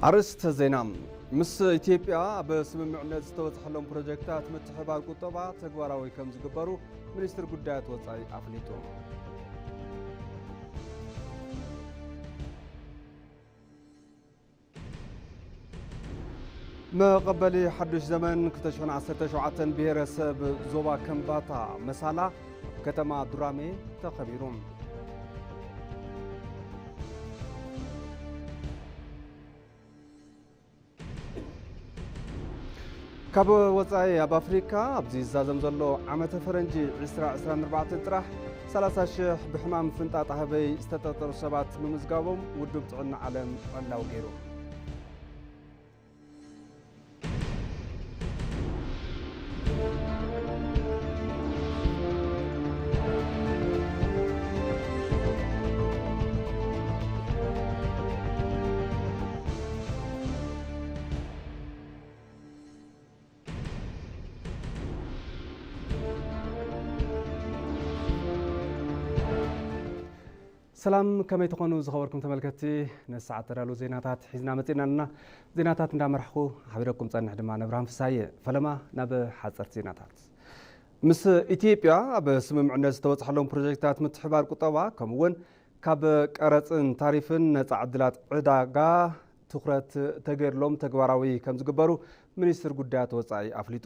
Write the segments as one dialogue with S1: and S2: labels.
S1: أرست زينام مس إثيوبيا بسممعنة ዝተወፅሐሎም ፕሮጀክታት ምትሕብባር ቁጠባ ተግባራዊ ከም ዝግበሩ ሚኒስትር ጉዳያት ወጻኢ ኣፍሊጡ መቐበሊ ሓዱሽ ዘመን 2017 ብሄረሰብ ዞባ ከምባታ መሳላ ከተማ ዱራሜ ተኸቢሩ ካብ ወጻኢ ኣብ ኣፍሪካ ኣብዚ ዝዛዘም ዘሎ ዓመተ ፈረንጂ 2024 ጥራሕ 30,000 ብሕማም ፍንጣጣ ህበይ ዝተጠርጠሩ ሰባት ምምዝጋቦም ውድብ ጥዕና ዓለም ቀላው ገይሩ سلام كما تكونوا زخبركم تملكتي نسعة ترالو زيناتات حزنا متينا زيناتات ندا مرحكو حبيركم صنح دما نبرام فساي فلما نب حصرت زيناتات مس إثيوبيا بسممعنة ዝተወፅሐሎም ፕሮጀክታት ምትሕባር ቁጠባ ከምውን ካብ ቀረፅን ታሪፍን ነፃ ዕድላት ዕዳጋ ትኩረት ተገይርሎም ተግባራዊ ከም ዝግበሩ ሚኒስትር ጉዳያት ወጻኢ ኣፍሊጡ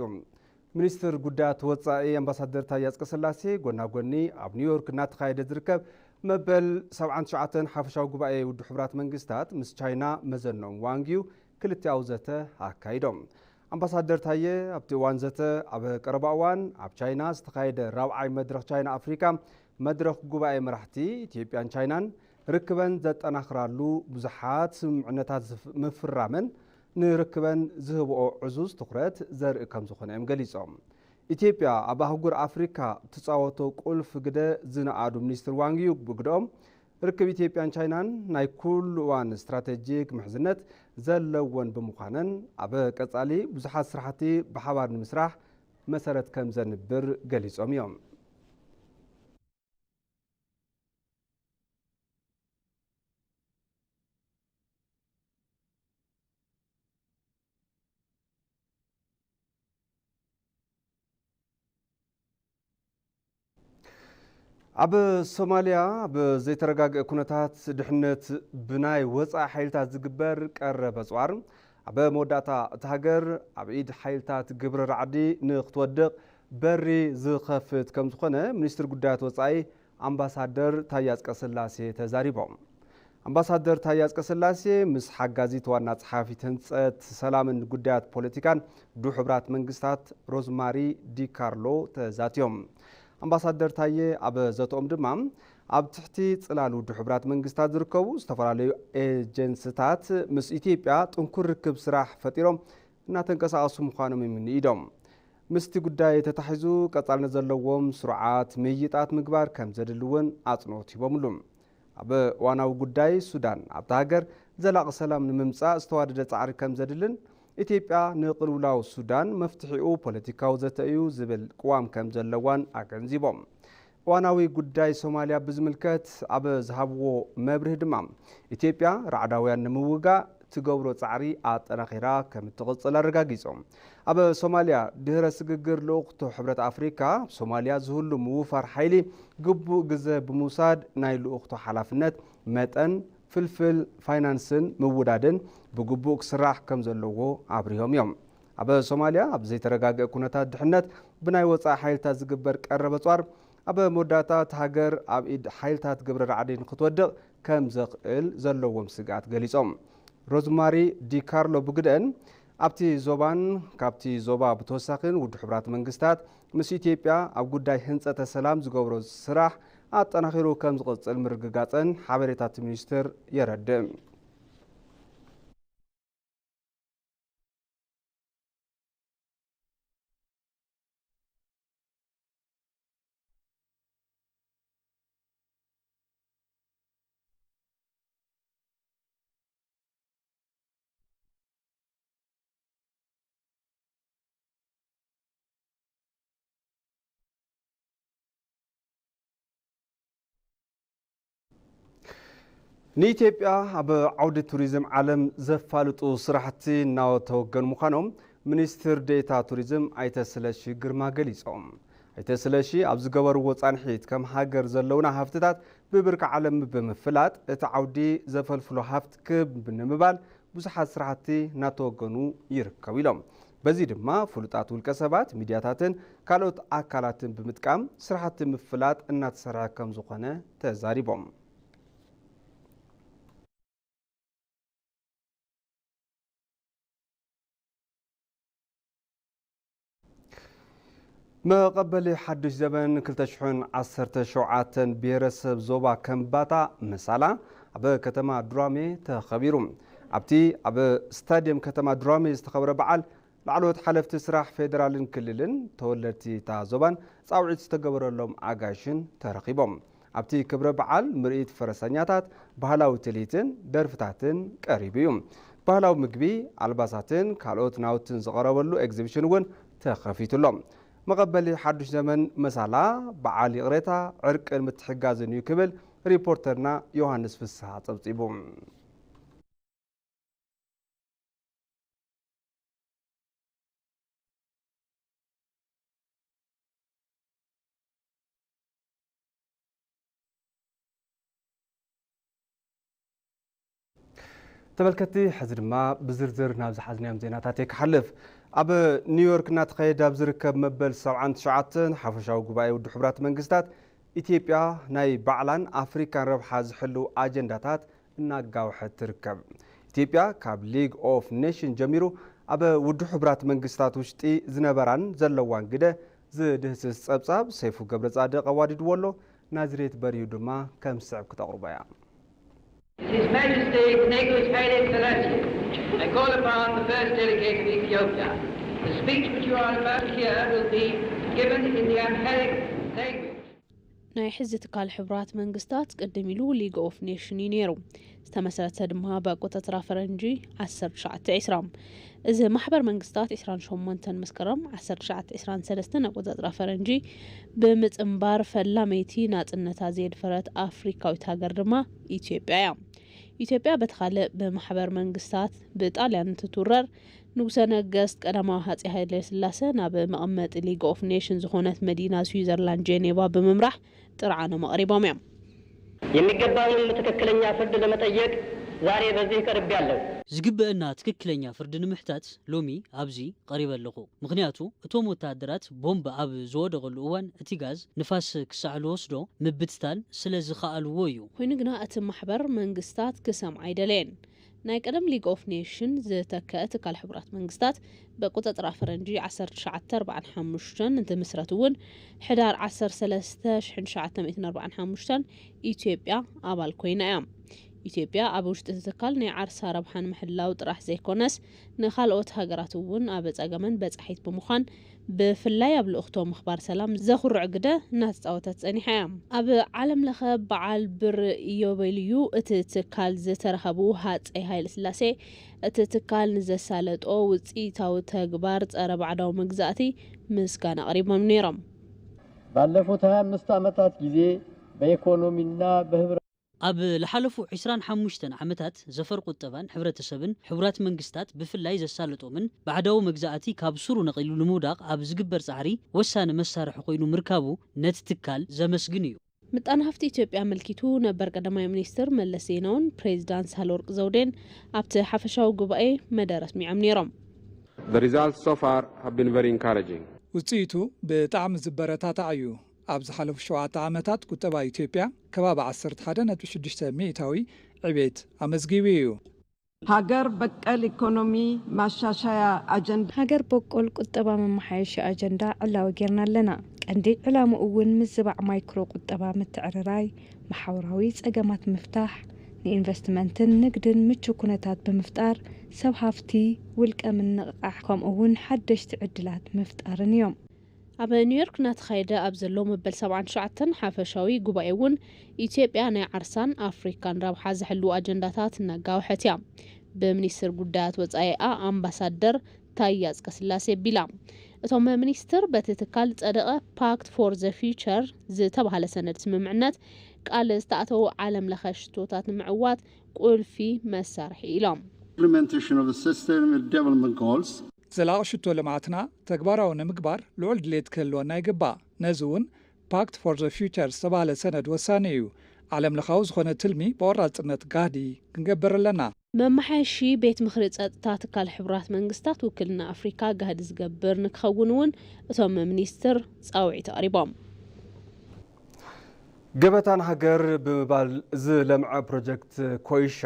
S1: ሚኒስትር ጉዳያት ወጻኢ አምባሳደር ታዬ አጽቀሥላሴ ጎናጎኒ ኣብ ኒውዮርክ እናተኻየደ ዝርከብ መበል 79 ሓፈሻዊ ጉባኤ ውድብ ሕብራት መንግስታት ምስ ቻይና መዘኖም ዋንጊዩ ክልቲያው ዘተ ኣካይዶም አምባሳደር ታዬ ኣብቲ እዋን ዘተ ኣብ ቀረባ እዋን ኣብ ቻይና ዝተኻየደ ራብዓይ መድረኽ ቻይና ኣፍሪካ መድረኽ ጉባኤ መራሕቲ ኢትዮጵያን ቻይናን ርክበን ዘጠናኽራሉ ብዙሓት ስምምዕነታት ምፍራመን ንርክበን ዝህብኦ ዕዙዝ ትኩረት ዘርኢ ከም ዝኾነ እዮም ገሊጾም ኢትዮጵያ ኣብ ኣህጉር ኣፍሪካ ትፃወቶ ቁልፍ ግደ ዝነኣዱ ሚኒስትር ዋንጊዩ ብግዶም ርክብ ኢትዮጵያን ቻይናን ናይ ኩሉ እዋን ስትራቴጂክ ምሕዝነት ዘለወን ብምዃነን ኣብ ቀጻሊ ብዙሓት ስራሕቲ ብሓባር ንምስራሕ መሰረት ከም ዘንብር ገሊጾም እዮም ኣብ ሶማሊያ ብዘይተረጋግአ ኩነታት ድሕነት ብናይ ወፃኢ ሓይልታት ዝግበር ቀረበ ጽዋር ኣብ መወዳእታ እቲ ሃገር ኣብ ኢድ ሓይልታት ግብሪ ራዕዲ ንኽትወድቕ በሪ ዝኸፍት ከም ዝኾነ ሚኒስትር ጉዳያት ወፃኢ አምባሳደር ታዬ አጽቀሥላሴ ተዛሪቦም አምባሳደር ታዬ አጽቀሥላሴ ምስ ሓጋዚት ዋና ጸሓፊት ህንጸት ሰላምን ጉዳያት ፖለቲካን ውድብ ሕብራት መንግስታት ሮዝማሪ ዲካርሎ ተዛትዮም አምባሳደር ታዬ ኣብ ዘቶኦም ድማ ኣብ ትሕቲ ጽላል ውድብ ሕብራት መንግስታት ዝርከቡ ዝተፈላለዩ ኤጀንሲታት ምስ ኢትዮጵያ ጥንኩር ርክብ ስራሕ ፈጢሮም እናተንቀሳቐሱ ምዃኖም ይምንኢዶም ምስቲ ጉዳይ ተታሒዙ ቀጻልነት ዘለዎም ስርዓት ምይጣት ምግባር ከም ዘድልውን ኣጽንኦት ሂቦምሉ ኣብ እዋናዊ ጉዳይ ሱዳን ኣብታ ሃገር ዘላቒ ሰላም ንምምጻእ ዝተዋደደ ጻዕሪ ከም ዘድልን ኢትዮጵያ ንቅልውላው ሱዳን መፍትሒኡ ፖለቲካዊ ዘተ እዩ ዝብል ቅዋም ከም ዘለዋን ኣገንዚቦም እዋናዊ ጉዳይ ሶማልያ ብዝምልከት ኣብ ዝሃብዎ መብርህ ድማ ኢትዮጵያ ራዕዳውያን ንምውጋእ ትገብሮ ጻዕሪ ኣጠናኺራ ከም እትቕጽል ኣረጋጊጾም ኣብ ሶማልያ ድህረ ስግግር ልኡኽቶ ሕብረት ኣፍሪካ ሶማልያ ዝህሉ ምውፋር ሓይሊ ግቡእ ግዜ ብምውሳድ ናይ ልኡኽቶ ሓላፍነት መጠን ፍልፍል ፋይናንስን ምውዳድን ብግቡእ ክስራሕ ከም ዘለዎ ኣብሪሆም እዮም ኣብ ሶማልያ ኣብ ዘይተረጋግአ ኩነታት ድሕነት ብናይ ወፃኢ ሓይልታት ዝግበር ቀረበ ጿር ኣብ መወዳእታ እቲ ሃገር ኣብ ኢድ ሓይልታት ግብሪ ራዕዲ ንኽትወድቕ ከም ዘኽእል ዘለዎም ስጋኣት ገሊጾም ሮዝማሪ ዲካርሎ ብግደን ኣብቲ ዞባን ካብቲ ዞባ ብተወሳኺን ውድብ ሕብራት መንግስታት ምስ ኢትዮጵያ ኣብ ጉዳይ ህንጸተ ሰላም ዝገብሮ ስራሕ ኣጠናኺሩ ከም ዝቕጽል ምርግጋጽን ሓበሬታት ሚኒስትር የረድእ ንኢትዮጵያ ኣብ ዓውዲ ቱሪዝም ዓለም ዘፋልጡ ስራሕቲ እናተወገኑ ምዃኖም ሚኒስትር ዴኤታ ቱሪዝም ኣይተ ስለሺ ግርማ ገሊፆም። ኣይተ ስለሺ ኣብ ዝገበርዎ ጻንሒት ከም ሃገር ዘለውና ሃፍትታት ብብርኪ ዓለም ብምፍላጥ እቲ ዓውዲ ዘፈልፍሎ ሃፍቲ ክብ ንምባል ብዙሓት ስራሕቲ እናተወገኑ ይርከቡ ኢሎም። በዚ ድማ ፍሉጣት ውልቀ ሰባት ሚድያታትን ካልኦት ኣካላትን ብምጥቃም ስራሕቲ ምፍላጥ እናተሰርሐ ከም ዝኾነ ተዛሪቦም። መቀበሊ ሓድሽ ዘመን 2017 ብሄረሰብ ዞባ ከምባታ መሳላ ኣብ ከተማ ዱራሜ ተኸቢሩ። ኣብቲ ኣብ ስታድየም ከተማ ዱራሜ ዝተኸበረ በዓል ላዕለዎት ሓለፍቲ ስራሕ ፌደራልን ክልልን ተወለድቲ እታ ዞባን ፃውዒት ዝተገበረሎም ኣጋይሽን ተረኺቦም። ኣብቲ ክብረ በዓል ምርኢት ፈረሰኛታት፣ ባህላዊ ትልሂትን ደርፍታትን ቀሪቡ እዩ። ባህላዊ ምግቢ፣ ኣልባሳትን ካልኦት ናውትን ዝቐረበሉ ኤግዚቢሽን እውን ተኸፊቱሎም። መቀበሊ ሓድሽ ዘመን መሳላ በዓል ይቕሬታ ዕርቅን ምትሕጋዝን እዩ ክብል ሪፖርተርና ዮሃንስ ፍስሓ ፀብፂቡ። ተመልከቲ ሕዚ ድማ ብዝርዝር ናብ ዝሓዝናዮም ዜናታት ክሓልፍ ኣብ ኒውዮርክ እናተኻየደ ኣብ ዝርከብ መበል 79 ሓፈሻዊ ጉባኤ ውድብ ሕቡራት መንግስታት ኢትዮጵያ ናይ ባዕላን ኣፍሪካን ረብሓ ዝሕልው ኣጀንዳታት እናጋውሐት ትርከብ። ኢትዮጵያ ካብ ሊግ ኦፍ ኔሽን ጀሚሩ ኣብ ውድብ ሕቡራት መንግስታት ውሽጢ ዝነበራን ዘለዋን ግደ ዝድህስስ ፀብጻብ ሰይፉ ገብረጻድቅ ኣዋዲድዎ ኣሎ። ናዝሬት በሪሁ ድማ ከም ስዕብ ክተቕርቦ እያ።
S2: His Majesty Negus Haile Selassie, I call upon the first delegate of Ethiopia. The speech which you are about to hear will be given in the Amharic language.
S3: ናይ ሕዚ ትካል ሕቡራት መንግስታት ቅድም ኢሉ ሊግ ኦፍ ኔሽን ነይሩ ዝተመሰረተ ድማ በቆጣጽራ ፈረንጂ 1920 እዚ ማሕበር መንግስታት 28 መስከረም 1923 በቆጣጽራ ፈረንጂ ብምጽምባር ፈላመይቲ ናጽነታ ዘድፈረት አፍሪካዊት ሃገር ድማ ኢትዮጵያ እያ። ኢትዮጵያ በተኻልእ በማሕበር መንግስታት ብጣልያን ትትውረር ንጉሰ ነገስት ቀዳማዊ ሃፄ ሃይለ ስላሴ ናብ መቐመጢ ሊግ ኦፍ ኔሽን ዝኾነት መዲና ስዊዘርላንድ ጄኔቫ ብምምራሕ ጥርዓኖም አቅሪቦም እዮም።
S4: የሚገባውን ትክክለኛ ፍርድ ለመጠየቅ ዛሬ በዚህ ቀርብ ያለው
S5: ዝግበአና ትክክለኛ ፍርድ ንምሕታት ሎሚ ኣብዚ ቀሪበ ኣለኹ። ምክንያቱ እቶም ወታደራት ቦምብ ኣብ ዝወደቐሉ እዋን እቲ ጋዝ ንፋስ ክሳዕሉ ወስዶ ምብትታል ስለ ዝኸኣልዎ እዩ።
S3: ኮይኑ ግና እቲ ማሕበር መንግስታት ክሰምዓ አይደለን። ናይ ቀደም ሊግ ኦፍ ኔሽን ዝተከአ ትካል ሕቡራት መንግስታት በቆጣጽራ ፈረንጂ 1945 እንትምስረት እውን ሕዳር 13 1945 ኢትዮጵያ ኣባል ኮይና እያ። ኢትዮጵያ ኣብ ውሽጢ ትካል ናይ ዓርሳ ረብሓን ምሕላው ጥራሕ ዘይኮነስ ንኻልኦት ሃገራት እውን ኣብ ጸገመን በጻሒት ብምዃን ብፍላይ ኣብ ልእኽቶ ምኽባር ሰላም ዘኹርዕ ግደ እናተፃወተት ጸኒሓ እያ። ኣብ ዓለም ለኸ በዓል ብር ኢዮቤልዩ እቲ ትካል ዝተረኸቡ ሃፀይ ሃይለ ስላሴ እቲ ትካል ንዘሳለጦ ውፅኢታዊ ተግባር ጸረ ባዕዳዊ መግዛእቲ ምስጋና ቀሪቦም ነይሮም።
S4: ባለፉት 25 ዓመታት ጊዜ በኢኮኖሚና በህብረ
S5: ኣብ ለሓለፉ 25 ዓመታት ዘፈር ቁጠባን ሕብረተሰብን ሕቡራት መንግስታት ብፍላይ ዘሳለጦምን ባዕዳዊ መግዛእቲ ካብ ሱሩ ነቂሉ ንምውዳቕ ኣብ ዝግበር ጻዕሪ ወሳኒ መሳርሒ ኮይኑ ምርካቡ ነቲ ትካል ዘመስግን እዩ።
S3: ምጣኔ ሃፍቲ ኢትዮጵያ መልኪቱ ነበር ቀዳማይ ሚኒስትር መለስ ዜናውን ፕሬዚዳንት ሳህለወርቅ ዘውዴን ኣብቲ ሓፈሻዊ ጉባኤ መደረ ኣስሚዖም ነይሮም።
S6: The results so far have been very encouraging.
S7: ውጽኢቱ ብጣዕሚ ዝበረታታዕ እዩ። ኣብ ዝሓለፉ 7 ዓመታት ቁጠባ ኢትዮጵያ ከባቢ 11.6 ሚእታዊ ዕቤት ኣመዝጊቡ እዩ።
S8: ሀገር በቀል ኢኮኖሚ ማሻሻያ አጀንዳ
S9: ሀገር በቀል ቁጠባ መማሓየሺ አጀንዳ ዕላዊ ጌርና ኣለና። ቀንዲ ዕላሙ እውን ምዝባዕ ማይክሮ ቁጠባ ምትዕርራይ፣ ማሕበራዊ ጸገማት ምፍታሕ፣ ንኢንቨስትመንትን ንግድን ምቹ ኩነታት ብምፍጣር ሰብ ሃፍቲ ውልቀ ምንቕቃሕ ከምኡውን ሓደሽቲ ዕድላት ምፍጣርን እዮም። ኣብ ኒውዮርክ እናተኻየደ ኣብ ዘሎ መበል 79 ሓፈሻዊ ጉባኤ እውን ኢትዮጵያ ናይ ዓርሳን ኣፍሪካን ረብሓ ዝሕልው ኣጀንዳታት እናጋውሐት እያ። ብሚኒስትር ጉዳያት ወፃኢኣ ኣምባሳደር ታየ ኣጽቀሥላሴ ቢላ እቶም ሚኒስትር በቲ ትካል ጸደቐ ፓክት ፎር ዘ ፊውቸር ዝተባሃለ ሰነድ ስምምዕነት
S3: ቃል ዝተኣተው ዓለም ለኸ ሽቶታት ንምዕዋት ቁልፊ መሳርሒ ኢሎም
S7: ዘላቒ ሽቶ ልምዓትና ተግባራዊ ንምግባር ልዑል ድሌት ክህልወና ይግባእ። ነዚ እውን ፓክት ፎር ዘ ፊውቸር ዝተባሃለ ሰነድ ወሳኒ እዩ። ዓለም ለኻዊ ዝኾነ ትልሚ ብቆራጽነት ጋዲ ክንገብር ኣለና።
S3: መማሓየሺ ቤት ምክሪ ጸጥታ ትካል ሕቡራት መንግስታት ውክልና ኣፍሪካ ጋዲ ዝገብር ንክኸውን እውን እቶም ሚኒስትር ጻውዒት ኣቕሪቦም
S1: ገበታን ሃገር ብምባል ዝለምዐ ፕሮጀክት ኮይሻ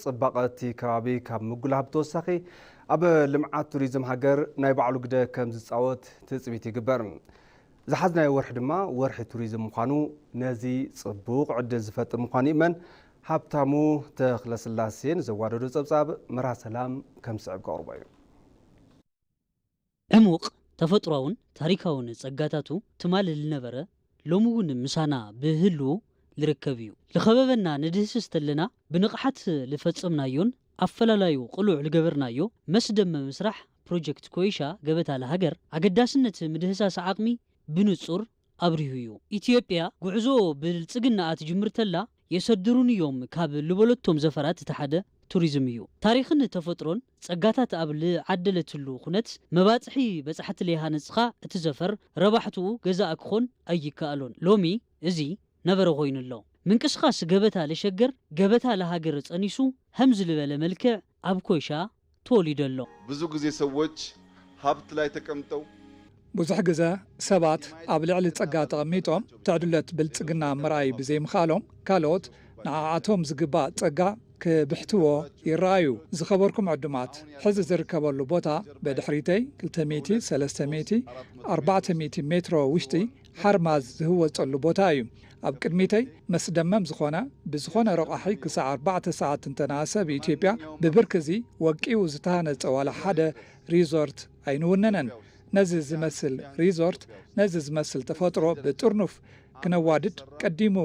S1: ጽባቐቲ ከባቢ ካብ ምጉልሃብ ተወሳኺ ኣብ ልምዓት ቱሪዝም ሃገር ናይ ባዕሉ ግደ ከም ዝጻወት ትጽቢት ይግበር። ዝሓዝናዮ ወርሒ ድማ ወርሒ ቱሪዝም ምዃኑ ነዚ ጽቡቕ ዕድል ዝፈጥር ምዃኑ ይእመን። ሃብታሙ ተኽለስላሴን ዘዋደዶ ጸብጻብ መራ ሰላም ከም ስዕብ ቀርቦ እዩ።
S5: ዕሙቕ ተፈጥሮውን ታሪካውን ጸጋታቱ ትማል ዝነበረ ሎሚ እውን ምሳና ብህልው ዝርከብ እዩ። ዝኸበበና ንድህስስ ተለና ብንቕሓት ዝፈጸምናዮን ኣፈላላዩ ቕሉዕ ዝገበርናዮ መስደመ ምስራሕ ፕሮጀክት ኮይሻ ገበታ ለሃገር ኣገዳስነት ምድህሳስ ዓቕሚ ብንጹር ኣብሪሁ እዩ። ኢትዮጵያ ጉዕዞ ብልጽግናኣ ትጅምር ተላ የሰድሩን እዮም ካብ ልበለቶም ዘፈራት ተሓደ ቱሪዝም እዩ። ታሪኽን ተፈጥሮን ጸጋታት ኣብ ልዓደለትሉ ኩነት መባጽሒ በጻሕቲ ለይሃነጽኻ እቲ ዘፈር ረባሕትኡ ገዛእ ክኾን ኣይከኣሎን። ሎሚ እዚ ነበረ ኮይኑ ኣሎ። ምንቅስቓስ ገበታ ለሸገር ገበታ ለሃገር ጸኒሱ ህምዝ ልበለ መልክዕ ኣብ ኮይሻ ተወሊዱ ኣሎ።
S10: ብዙ ጊዜ ሰዎች ሀብት ላይ ተቀምጠው
S7: ብዙሕ ግዜ ሰባት ኣብ ልዕሊ ጸጋ ተቐሚጦም ትዕድለት ብልጽግና ምርኣይ ብዘይምኻሎም ካልኦት ንዓዓቶም ዝግባእ ጸጋ ክብሕትዎ ይረኣዩ። ዝኸበርኩም ዕዱማት ሕዚ ዝርከበሉ ቦታ በድሕሪተይ 200 300 400 ሜትሮ ውሽጢ ሓርማዝ ዝህወፀሉ ቦታ እዩ። ኣብ ቅድሚተይ መስደመም ዝኾነ ብዝኾነ ረቓሒ ክሳዕ 4 ሰዓት እንተናእሰ ብኢትዮጵያ ብብርኪ እዚ ወቂኡ ዝተሃነፀ ዋላ ሓደ ሪዞርት ኣይንውነነን። ነዚ ዝመስል ሪዞርት ነዚ ዝመስል ተፈጥሮ ብጥርኑፍ ክነዋድድ ቀዲሙ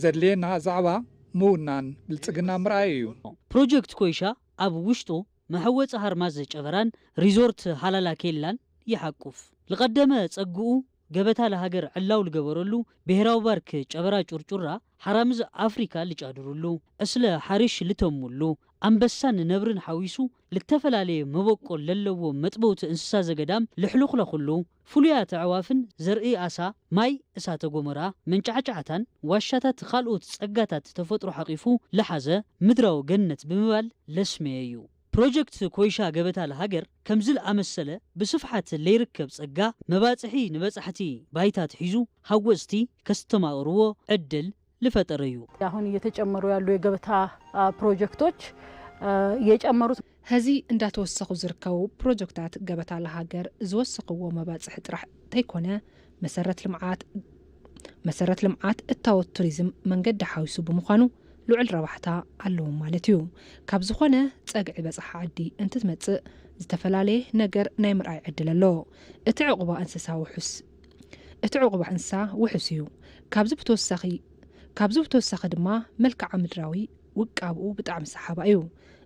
S7: ዘድልየና ዛዕባ ምውናን ብልጽግና ምርኣይ እዩ።
S5: ፕሮጀክት ኮይሻ ኣብ ውሽጡ መሐወፂ ሃርማዝ ጨበራን ሪዞርት ሃላላ ኬላን ይሓቁፍ። ዝቐደመ ጸግኡ ገበታ ለሃገር ዕላው ዝገበረሉ ብሔራዊ ባርክ ጨበራ ጩርጩራ ሓራምዝ ኣፍሪካ ልጫድሩሉ እስለ ሓሪሽ ልተሙሉ ኣንበሳን ነብርን ሓዊሱ ልተፈላለየ መበቆል ለለዎ መጥበውቲ እንስሳ ዘገዳም ልሕልኽለኹሉ ፍሉያት ኣዕዋፍን ዘርኢ ኣሳ ማይ እሳተ ጎመራ መንጫዕጫዕታን ዋሻታት ካልኦት ጸጋታት ተፈጥሮ ሓቂፉ ለሓዘ ምድራዊ ገነት ብምባል ለስመየ እዩ። ፕሮጀክት ኮይሻ ገበታ ለሃገር ከምዝል ኣመሰለ ብስፍሓት ለይርከብ ጸጋ መባጽሒ ንበጻሕቲ ባይታት ሒዙ ሃወፅቲ ከስተማቕርዎ ዕድል ልፈጠረ እዩ።
S11: አሁን እየተጨመሩ ያሉ የገበታ ፕሮጀክቶች የጨመሩት
S9: ህዚ እንዳተወሰኹ ዝርከቡ ፕሮጀክታት ገበታ ለሃገር ዝወሰኽዎ መባጽሒ ጥራሕ ተይኮነ መሰረት ልምዓት እታወት ቱሪዝም መንገዲ ሓዊሱ ብምዃኑ ልዑል ረባሕታ ኣለዎ ማለት እዩ። ካብ ዝኾነ ጸግዒ በጽሓ ዓዲ እንትትመጽእ ዝተፈላለየ ነገር ናይ ምርኣይ ዕድል ኣሎ። እቲ ዕቑባ እንስሳ ውሑስ እዩ። ካብዚ ብተወሳኺ ድማ መልክዓ ምድራዊ ውቃብኡ ብጣዕሚ ሰሓባ እዩ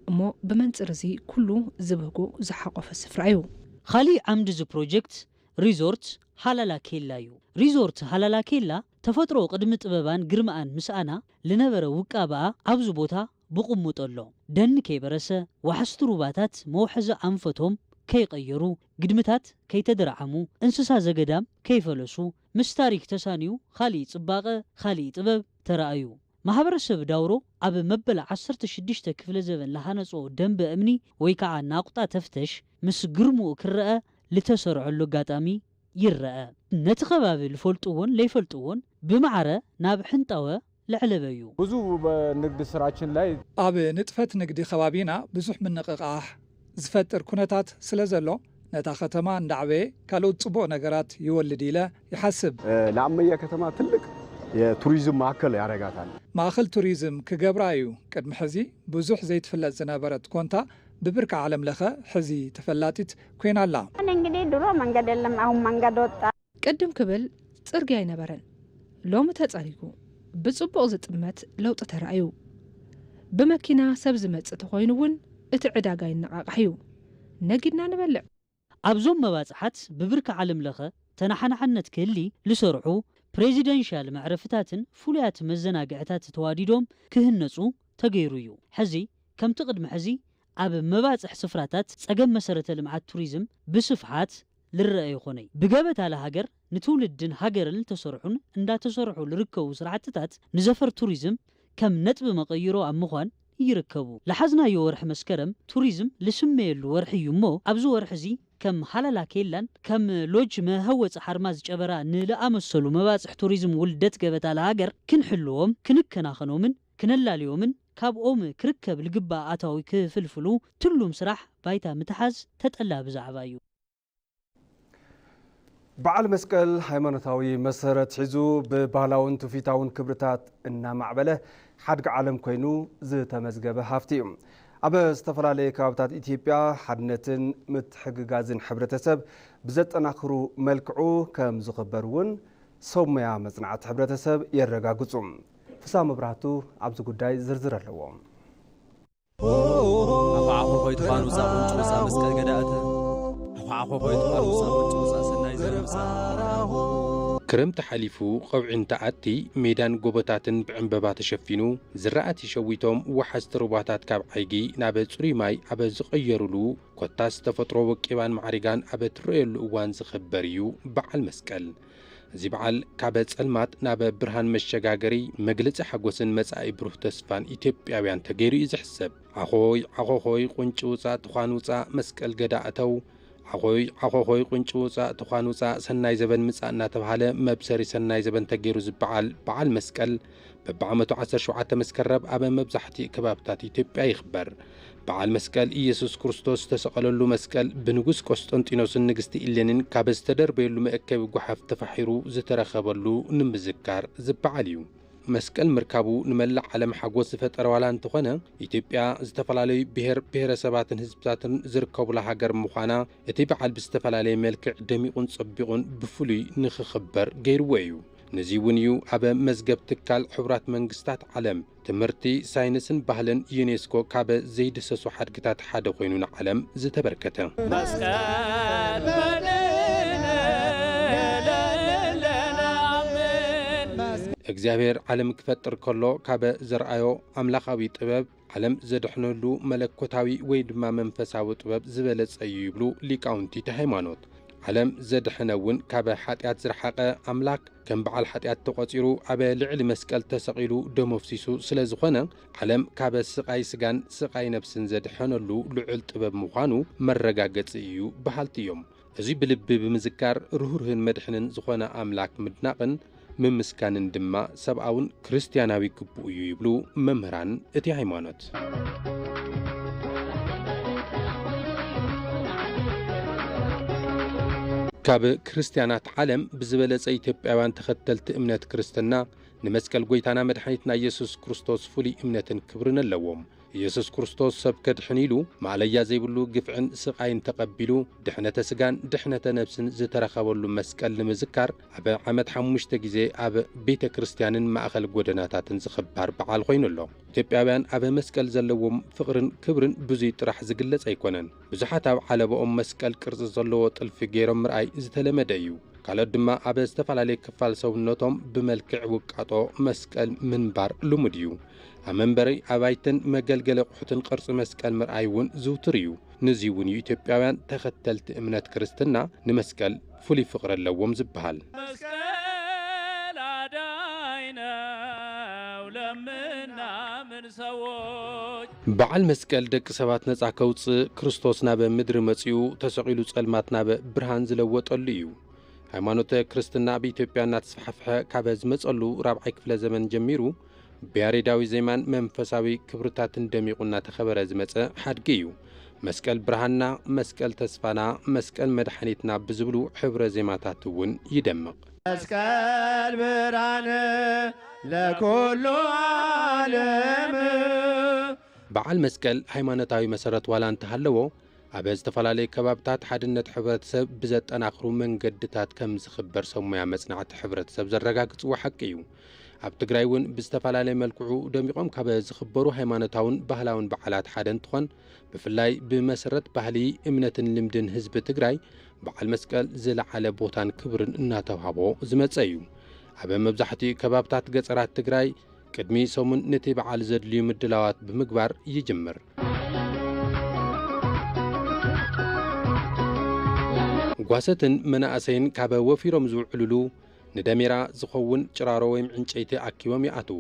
S9: እሞ ብመንጽር እዚ ኩሉ ዝበጉ ዝሓቆፈ ስፍራ እዩ።
S5: ካሊእ ዓምዲ እዚ ፕሮጀክት ሪዞርት ሃላላ ኬላ እዩ። ሪዞርት ሃላላ ኬላ ተፈጥሮ ቅድሚ ጥበባን ግርማኣን ምስኣና ልነበረ ውቃብኣ ኣብዚ ቦታ ብቕሙጥ ኣሎ። ደኒ ከይበረሰ ዋሕስቲ ሩባታት መውሐዚ ኣንፈቶም ከይቀየሩ ግድምታት ከይተደረዓሙ እንስሳ ዘገዳም ከይፈለሱ ምስ ታሪክ ተሳንዩ ካሊእ ጽባቐ ካሊእ ጥበብ ተረኣዩ። ማሕበረሰብ ዳውሮ ኣብ መበል 16 ክፍለ ዘበን ለሃነጾ ደንበ እምኒ ወይ ከዓ ናቁጣ ተፍተሽ ምስ ግርሙኡ ክረአ ልተሰርዐሉ ኣጋጣሚ ይረአ። ነቲ ከባቢ ልፈልጥዎን ለይፈልጥዎን ብማዕረ ናብ ሕንጣወ ልዕለበ እዩ።
S12: ብዙ በንግድ ስራችን ላይ
S7: ኣብ ንጥፈት ንግዲ ከባቢና ብዙሕ ምንቅቃሕ ዝፈጥር ኩነታት ስለ ዘሎ ነታ ከተማ እንዳዕበየ ካልኦት ጽቡቕ ነገራት ይወልድ ኢለ ይሓስብ።
S12: ለአመያ ከተማ ትልቅ የቱሪዝም ማዕከል ያረጋታል።
S7: ማእኸል ቱሪዝም ክገብራ እዩ። ቅድሚ ሕዚ ብዙሕ ዘይትፍለጥ ዝነበረት ኮንታ ብብርካ ዓለም ለኸ ሕዚ ተፈላጢት ኮይና ኣላ።
S13: እንግዲህ ድሮ መንገድ የለም፣ አሁን መንገድ ወጣ።
S9: ቅድም ክብል ጽርግያ አይነበረን፣ ሎሚ ተጸሪጉ ብጽቡቕ ዝጥመት ለውጢ ተራእዩ። ብመኪና ሰብ ዝመጽእ ተኾይኑ እውን እቲ ዕዳጋ ይነቃቃሕ እዩ። ነጊድና ንበልዕ
S5: ኣብዞም መባጽሓት ብብርካ ዓለም ለኸ ተናሓናሓነት ክህሊ ልሰርሑ ፕሬዚደንሻል ማዕረፍታትን ፍሉያት መዘናግዕታት ተዋዲዶም ክህነጹ ተገይሩ እዩ ሕዚ ከምቲ ቅድሚ ሕዚ ኣብ መባጽሕ ስፍራታት ጸገም መሰረተ ልምዓት ቱሪዝም ብስፍሓት ልረአ ይኾነይ ብገበታ ለሃገር ንትውልድን ሃገርን ተሰርሑን እንዳተሰርሑ ልርከቡ ስራሕትታት ንዘፈር ቱሪዝም ከም ነጥብ መቀይሮ ኣብ ምዃን ይርከቡ ለሓዝናዮ ወርሒ መስከረም ቱሪዝም ልስመየሉ ወርሒ እዩ እሞ ኣብዚ ወርሒ እዚ ከም ሃላላ ኬላን ከም ሎጅ መህወፅ ሓርማዝ ጨበራ ንለኣመሰሉ መባጽሕ ቱሪዝም ውልደት ገበታ ለሃገር ክንሕልዎም ክንከናኸኖምን ክነላልዮምን ካብኦም ክርከብ ልግባእ ኣታዊ ክፍልፍሉ ትሉም ስራሕ ባይታ ምትሓዝ ተጠላቢ ዛዕባ እዩ
S1: በዓል መስቀል ሃይማኖታዊ መሰረት ሒዙ ብባህላውን ትውፊታውን ክብርታት እናማዕበለ ሓድጊ ዓለም ኮይኑ ዝተመዝገበ ሃፍቲ እዩ ኣብ ዝተፈላለየ ከባብታት ኢትዮጵያ ሓድነትን ምትሕግጋዝን ሕብረተሰብ ብዘጠናክሩ መልክዑ ከም ዝኽበር እውን ሰብ ሞያ መጽናዕቲ ሕብረተሰብ የረጋግጹ ፍሳ መብራህቱ ኣብዚ ጉዳይ ዝርዝር ኣለዎ
S14: ኣፋዓፎ ኮይቱ ፋኑሳ ቁንጭ መስቀል ገዳእተ ኣፋዓፎ ኮይቱ ፋኑሳ ቁንጭ ሰናይ ዘርምሳ ክረምቲ ሓሊፉ ቀውዒን ተኣቲ ሜዳን ጎቦታትን ብዕንበባ ተሸፊኑ ዝራእቲ ሸዊቶም ወሓዝቲ ሩባታት ካብ ዓይጊ ናብ ጽሩይ ማይ ኣብ ዝቕየሩሉ ኮታስ ተፈጥሮ ወቂባን ማዕሪጋን ኣብ ትረአየሉ እዋን ዝኽበር እዩ በዓል መስቀል እዚ በዓል ካብ ጸልማት ናብ ብርሃን መሸጋገሪ መግለጺ ሓጎስን መጻኢ ብሩህ ተስፋን ኢትዮጵያውያን ተገይሩ እዩ ዝሕሰብ ኣኾይ ኣኾኾይ ቁንጭ ውፃእ ትኳን ውፃእ መስቀል ገዳእተው ኣኾኾይ ቁንጭ ውፃእ ትኳን ውፃእ ሰናይ ዘበን ምጻእ እናተባሃለ መብሰሪ ሰናይ ዘበን ተገይሩ ዝበዓል በዓል መስቀል በብዓመቱ 17 መስከረም ኣብ መብዛሕትኡ ከባብታት ኢትዮጵያ ይኽበር በዓል መስቀል ኢየሱስ ክርስቶስ ተሰቀለሉ መስቀል ብንጉስ ቆስጠንጢኖስን ንግስቲ ኢሌንን ካብ ዝተደርበየሉ መእከቢ ጓሓፍ ተፋሒሩ ዝተረኸበሉ ንምዝካር ዝበዓል እዩ መስቀል ምርካቡ ንመላእ ዓለም ሓጎስ ዝፈጠረ ዋላ እንተኾነ ኢትዮጵያ ዝተፈላለዩ ብሔረሰባትን ህዝብታትን ዝርከቡላ ሃገር ምዃና እቲ በዓል ብዝተፈላለየ መልክዕ ደሚቑን ፀቢቑን ብፍሉይ ንኽኽበር ገይርዎ እዩ ነዚ እውን እዩ ኣብ መዝገብ ትካል ሕቡራት መንግስታት ዓለም ትምህርቲ ሳይንስን ባህልን ዩኔስኮ ካብ ዘይድሰሱ ሓድግታት ሓደ ኮይኑ ንዓለም ዝተበርከተ መስቀል እግዚአብሔር ዓለም ክፈጥር ከሎ ካብ ዘርአዮ ኣምላኻዊ ጥበብ ዓለም ዘድሕነሉ መለኮታዊ ወይ ድማ መንፈሳዊ ጥበብ ዝበለጸ እዩ ይብሉ ሊቃውንቲ ሃይማኖት ዓለም ዘድሕነውን ካብ ሓጢአት ዝረሓቐ ኣምላክ ከም በዓል ሓጢአት ተቆፂሩ ኣብ ልዕሊ መስቀል ተሰቂሉ ደም ኣፍሲሱ ስለ ዝኾነ ዓለም ካብ ስቃይ ስጋን ስቃይ ነፍስን ዘድሕነሉ ልዑል ጥበብ ምዃኑ መረጋገፂ እዩ በሃልቲ እዮም እዚ ብልቢ ብምዝካር ርህሩህን መድሕንን ዝኾነ ኣምላክ ምድናቕን ምምስካንን ድማ ሰብኣውን ክርስቲያናዊ ግቡእ እዩ ይብሉ መምህራን እቲ ሃይማኖት ካብ ክርስቲያናት ዓለም ብዝበለጸ ኢትዮጵያውያን ተኸተልቲ እምነት ክርስትና ንመስቀል ጎይታና መድኃኒትና ኢየሱስ ክርስቶስ ፍሉይ እምነትን ክብርን ኣለዎም ኢየሱስ ክርስቶስ ሰብ ከድሕን ኢሉ ማዕለያ ዘይብሉ ግፍዕን ስቃይን ተቐቢሉ ድሕነተ ስጋን ድሕነተ ነፍስን ዝተረኸበሉ መስቀል ንምዝካር ኣብ ዓመት 5 ግዜ ኣብ ቤተ ክርስቲያንን ማእኸል ጎደናታትን ዝኽበር በዓል ኮይኑ ኣሎ ኢትዮጵያውያን ኣብ መስቀል ዘለዎም ፍቕርን ክብርን ብዙይ ጥራሕ ዝግለጽ ኣይኮነን ብዙሓት ኣብ ዓለቦኦም መስቀል ቅርጺ ዘለዎ ጥልፊ ገይሮም ምርኣይ ዝተለመደ እዩ ካልኦት ድማ ኣብ ዝተፈላለየ ክፋል ሰውነቶም ብመልክዕ ውቃጦ መስቀል ምንባር ልሙድ እዩ ኣብ መንበሪ ኣባይትን መገልገሊ ኣቑሑትን ቅርፂ መስቀል ምርኣይ እውን ዝውትር እዩ ነዚ እውን ኢትዮጵያውያን ተኸተልቲ እምነት ክርስትና ንመስቀል ፍሉይ ፍቕሪ ኣለዎም ዝበሃል መስቀል ኣዳይነው ለምናምን ሰዎች በዓል መስቀል ደቂ ሰባት ነፃ ከውፅእ ክርስቶስ ናብ ምድሪ መፂኡ ተሰቂሉ ጸልማት ናብ ብርሃን ዝለወጠሉ እዩ ሃይማኖት ክርስትና በኢትዮጵያ እናተስፋሕፈሐ ካብ ዝመጸሉ 4ይ ክፍለ ዘመን ጀሚሩ ብያሬዳዊ ዜማን መንፈሳዊ ክብርታትን ደሚቁና ተኸበረ ዝመጸ ሓድጊ እዩ መስቀል ብርሃንና መስቀል ተስፋና መስቀል መድኃኒትና ብዝብሉ ሕብረ ዜማታት እውን ይደምቕ መስቀል ብርሃን ለኩሉ ዓለም በዓል መስቀል ሃይማኖታዊ መሰረት ዋላ እንተሃለዎ ኣብ ዝተፈላለየ ከባብታት ሓድነት ሕብረተሰብ ብዘጠናኽሩ መንገድታት ከም ዝኽበር ሰብ ሞያ መጽናዕቲ ሕብረተሰብ ዘረጋግጽዎ ሓቂ እዩ ኣብ ትግራይ እውን ብዝተፈላለየ መልክዑ ደሚቆም ካብ ዝኽበሩ ሃይማኖታውን ባህላውን በዓላት ሓደ እንትኾን ብፍላይ ብመሰረት ባህሊ እምነትን ልምድን ህዝቢ ትግራይ በዓል መስቀል ዝለዓለ ቦታን ክብርን እናተውሃቦ ዝመጸ እዩ ኣብ መብዛሕትኡ ከባብታት ገጠራት ትግራይ ቅድሚ ሰሙን ነቲ በዓል ዘድልዩ ምድላዋት ብምግባር ይጅምር። ጓሰትን መናእሰይን ካብ ወፊሮም ዝውዕልሉ ንደሜራ ዝኸውን ጭራሮ ወይ ዕንጨይቲ ኣኪቦም ይኣትዉ።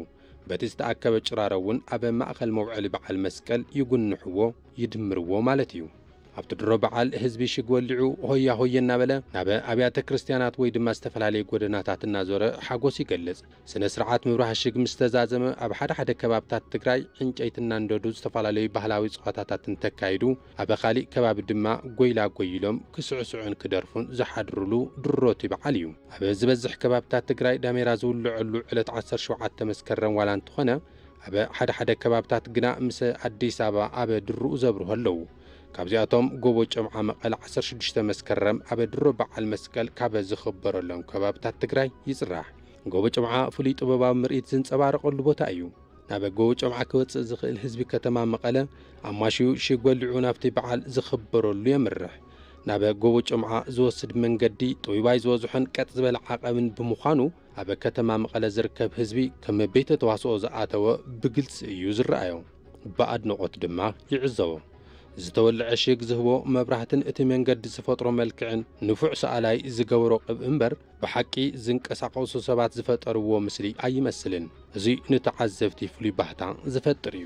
S14: በቲ ዝተኣከበ ጭራሮ እውን ኣብ ማእኸል መውዕሊ በዓል መስቀል ይጉንሕዎ ይድምርዎ ማለት እዩ። ኣብቲ ድሮ በዓል ህዝቢ ሽግ ወሊዑ ሆያ ሆየ እናበለ ናብ ኣብያተ ክርስቲያናት ወይ ድማ ዝተፈላለየ ጎደናታት እናዞረ ሓጎስ ይገልጽ። ስነ ስርዓት ምብራህ ሽግ ምስ ተዛዘመ ኣብ ሓደ ከባብታት ትግራይ ዕንጨይትና እንደዱ ዝተፈላለዩ ባህላዊ ፀዋታታትን ተካይዱ ኣብ ካሊእ ከባቢ ድማ ጎይላ ጎይሎም ክስዕስዑን ክደርፉን ዝሓድሩሉ ድሮቲ በዓል እዩ። ኣብ ዝበዝሕ ከባብታት ትግራይ ዳሜራ ዝውልዐሉ ዕለት 17 መስከረም ዋላ እንትኾነ ኣብ ሓደ ከባብታት ግና ምስ ኣዲስ አበባ ኣብ ድርኡ ዘብርሁ ኣለዉ። ካብዚኣቶም ጎቦ ጨምዓ መቐለ 16 መስከረም ኣብ ድሮ በዓል መስቀል ካብ ዝኽበረሎም ከባብታት ትግራይ ይጽራሕ። ጎቦ ጨምዓ ፍሉይ ጥበባዊ ምርኢት ዝንጸባረቐሉ ቦታ እዩ። ናብ ጎቦ ጨምዓ ክወፅእ ዝኽእል ህዝቢ ከተማ መቐለ ኣማሽዩ ሽግ ወሊዑ ናብቲ በዓል ዝኽበረሉ የምርሕ። ናብ ጎቦ ጨምዓ ዝወስድ መንገዲ ጥውባይ ዝበዝሖን ቀጥ ዝበለ ዓቐብን ብምዃኑ ኣብ ከተማ መቐለ ዝርከብ ህዝቢ ከም ቤተ ተዋስኦ ዝኣተወ ብግልጽ እዩ ዝረኣዮ፣ ብኣድናቖት ድማ ይዕዘቦ። ዝተወልዐ ሽግ ዝህቦ መብራህትን እቲ መንገዲ ዝፈጥሮ መልክዕን ንፉዕ ሰኣላይ ዝገብሮ ቅብ እምበር ብሓቂ ዝንቀሳቐሱ ሰባት ዝፈጠርዎ ምስሊ ኣይመስልን። እዚ ንተዓዘብቲ ፍሉይ ባህታ ዝፈጥር እዩ።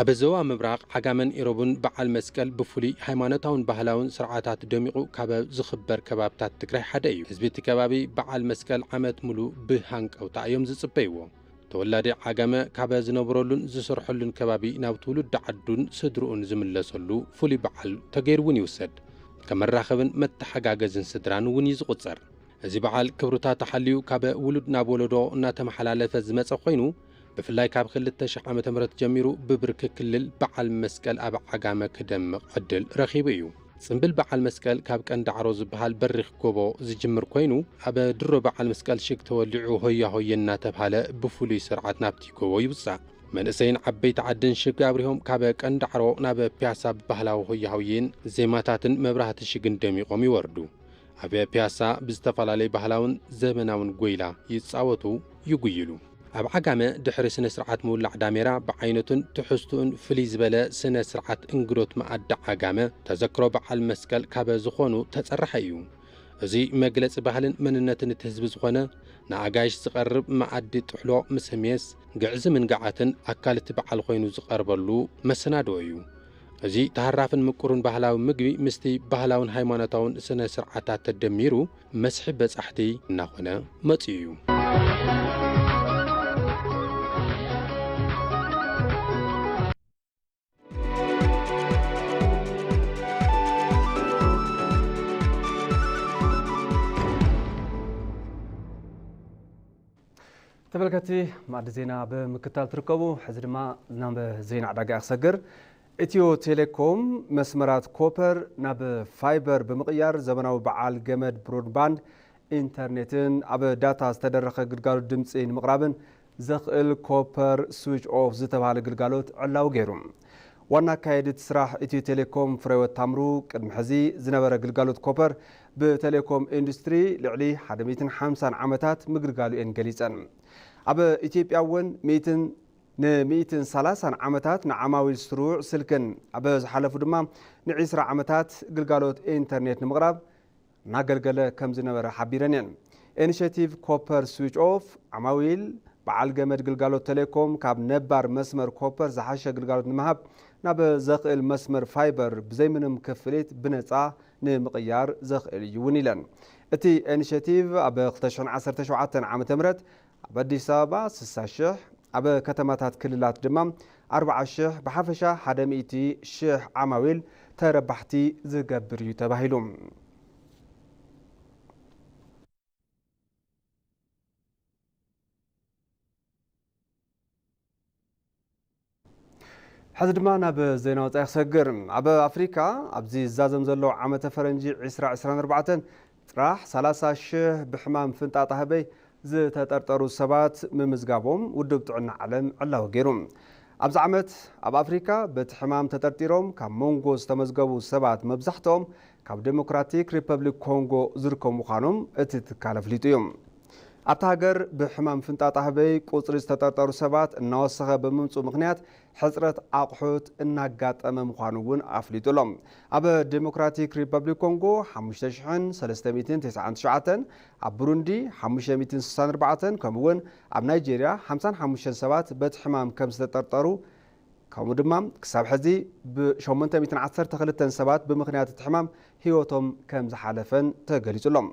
S14: ኣብ ዞባ ምብራቕ ዓጋመን ኢሮብን በዓል መስቀል ብፍሉይ ሃይማኖታውን ባህላውን ስርዓታት ደሚቑ ካብ ዝኽበር ከባብታት ትግራይ ሓደ እዩ። ህዝቢ እቲ ከባቢ በዓል መስቀል ዓመት ሙሉእ ብሃንቀውታ እዮም ዝጽበይዎ። ተወላዲ ዓጋመ ካብ ዝነብረሉን ዝሰርሐሉን ከባቢ ናብ ትውልድ ዓዱን ስድርኡን ዝምለሰሉ ፍሉይ በዓል ተገይሩውን ይውሰድ። ከም መራኸብን መተሓጋገዝን ስድራን እውን እዩ ዝቝጸር። እዚ በዓል ክብርታት ተሓልዩ ካብ ውሉድ ናብ ወለዶ እናተመሓላለፈ ዝመጸ ኮይኑ ብፍላይ ካብ 2000 ዓመተ ምህረት ጀሚሩ ብብርኪ ክልል በዓል መስቀል ኣብ ዓጋመ ክደምቕ ዕድል ረኺቡ እዩ። ጽምብል በዓል መስቀል ካብ ቀንዲ ዓሮ ዝበሃል በሪኽ ጎቦ ዝጅምር ኮይኑ ኣብ ድሮ በዓል መስቀል ሽግ ተወሊዑ ሆያ ሆየ እናተባሃለ ብፍሉይ ስርዓት ናብቲ ጎቦ ይውጻእ። መንእሰይን ዓበይቲ ዓድን ሽግ ኣብሪሆም ካብ ቀንዲ ዓሮ ናብ ፒያሳ ብባህላዊ ሆያ ሆየን ዜማታትን መብራህቲ ሽግን ደሚቖም ይወርዱ። ኣብ ፒያሳ ብዝተፈላለዩ ባህላውን ዘመናውን ጎይላ ይጻወቱ ይጉይሉ። ኣብ ዓጋመ ድሕሪ ስነ ስርዓት ምውላዕ ዳሜራ ብዓይነቱን ትሕዝቱን ፍልይ ዝበለ ስነ ስርዓት እንግዶት መኣዲ ዓጋመ ተዘክሮ በዓል መስቀል ካብ ዝኾኑ ተጸርሐ እዩ። እዚ መግለፂ ባህልን መንነትን እቲ ህዝቢ ዝኾነ ንኣጋይሽ ዝቐርብ መኣዲ ጥሕሎ ምስ ህሜስ ግዕዚ ምንጋዓትን ኣካል እቲ በዓል ኮይኑ ዝቐርበሉ መሰናድኦ እዩ። እዚ ተሃራፍን ምቁርን ባህላዊ ምግቢ ምስቲ ባህላውን ሃይማኖታውን ስነ ስርዓታት ተደሚሩ መስሕብ በጻሕቲ እናኾነ መጺኡ እዩ።
S1: ተመልከቲ ማዕድ ዜና ብምክታል ትርከቡ። ሕዚ ድማ ናብ ዜና ዕዳጋ ክሰግር ኢትዮ ቴሌኮም መስመራት ኮፐር ናብ ፋይበር ብምቕያር ዘመናዊ በዓል ገመድ ብሮድባንድ ኢንተርኔትን ኣብ ዳታ ዝተደረኸ ግልጋሎት ድምፂ ንምቕራብን ዘኽእል ኮፐር ስዊች ኦፍ ዝተባሃለ ግልጋሎት ዕላው ገይሩ። ዋና ኣካየዲት ስራሕ ኢትዮ ቴሌኮም ፍሬወት ታምሩ ቅድሚ ሕዚ ዝነበረ ግልጋሎት ኮፐር ብቴሌኮም ኢንዱስትሪ ልዕሊ 150 ዓመታት ምግልጋሉ እየን ገሊፀን። ኣብ ኢትዮጵያ እውን 130 ዓመታት ንዓማዊል ስሩዕ ስልክን ኣብ ዝሓለፉ ድማ ን20 ዓመታት ግልጋሎት ኢንተርኔት ንምቕራብ እናገልገለ ከም ዝነበረ ሓቢረን እየን። ኢኒሽቲቭ ኮፐር ስዊች ኦፍ ዓማዊል በዓል ገመድ ግልጋሎት ቴሌኮም ካብ ነባር መስመር ኮፐር ዝሓሸ ግልጋሎት ንምሃብ ናብ ዘኽእል መስመር ፋይበር ብዘይምንም ክፍሊት ብነፃ ንምቕያር ዘኽእል እዩ እውን ኢለን። እቲ ኢኒሽቲቭ ኣብ 2017 ዓ.ም ኣብ ኣዲስ ኣበባ 60,000 ኣብ ከተማታት ክልላት ድማ 40,000 ብሓፈሻ 100,000 ዓማዊል ተረባሕቲ ዝገብር እዩ ተባሂሉ። ሕዚ ድማ ናብ ዜና ወፃኢ ክሰግር ኣብ ኣፍሪካ ኣብዚ ዝዛዘም ዘሎ ዓመተ ፈረንጂ 2024 ጥራሕ 30,000 ብሕማም ፍንጣጣ ህበይ ዝተጠርጠሩ ሰባት ምምዝጋቦም ውድብ ጥዕና ዓለም ዕላው ገይሩ። ኣብዚ ዓመት ኣብ ኣፍሪካ በቲ ሕማም ተጠርጢሮም ካብ ሞንጎ ዝተመዝገቡ ሰባት መብዛሕትኦም ካብ ዴሞክራቲክ ሪፐብሊክ ኮንጎ ዝርከቡ ምዃኖም እቲ ትካል ኣፍሊጡ እዩ። ኣብታ ሃገር ብሕማም ፍንጣጣ ህበይ ቁፅሪ ዝተጠርጠሩ ሰባት እናወሰኸ ብምምፁ ምክንያት ሕፅረት ኣቑሑት እናጋጠመ ምዃኑ እውን ኣፍሊጡሎም። ኣብ ዴሞክራቲክ ሪፐብሊክ ኮንጎ 5399 ኣብ ብሩንዲ 564 ከምኡውን ኣብ ናይጄርያ 55 ሰባት በቲ ሕማም ከም ዝተጠርጠሩ ከምኡ ድማ ክሳብ ሕዚ ብ812 ሰባት ብምክንያት እቲ ሕማም ሂወቶም ከም ዝሓለፈን ተገሊጹሎም።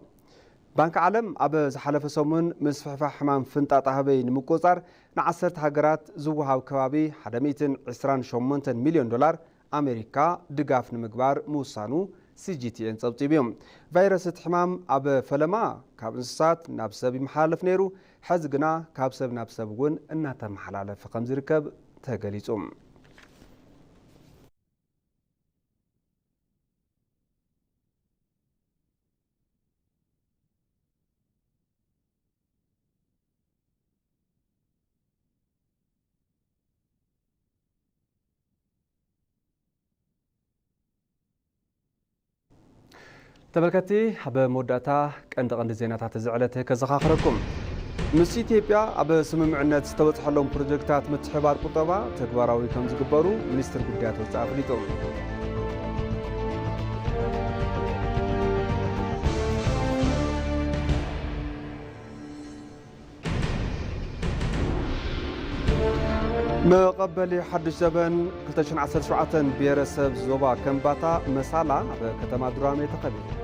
S1: ባንኪ ዓለም ኣብ ዝሓለፈ ሰሙን ምስፍሕፋሕ ሕማም ፍንጣጣ ህበይ ንምቁፅጻር ን10 ሃገራት ዝወሃብ ከባቢ 128 ሚልዮን ዶላር ኣሜሪካ ድጋፍ ንምግባር ምውሳኑ ሲጂቲኤን ጸብጺቡ እዩ። ቫይረስ እቲ ሕማም ኣብ ፈለማ ካብ እንስሳት ናብ ሰብ ይመሓላለፍ ነይሩ። ሕዚ ግና ካብ ሰብ ናብ ሰብ እውን እናተመሓላለፈ ከም ዝርከብ ተገሊጹ። ተመልከቲ ኣብ መወዳእታ ቀንዲ ዜናታት ዝዕለተ ከዘኻኽረኩም ምስ ኢትዮጵያ ኣብ ስምምዕነት ዝተበፅሐሎም ፕሮጀክታት ምትሕብባር ቁጠባ ተግባራዊ ከም ዝግበሩ ሚኒስትር ጉዳያት ወፃኢ ኣፍሊጦም። መቐበሊ ሓድሽ ዘበን 2017 ብሄረሰብ ዞባ ከምባታ መሳላ ኣብ ከተማ ዱራሜ ተኸቢሩ።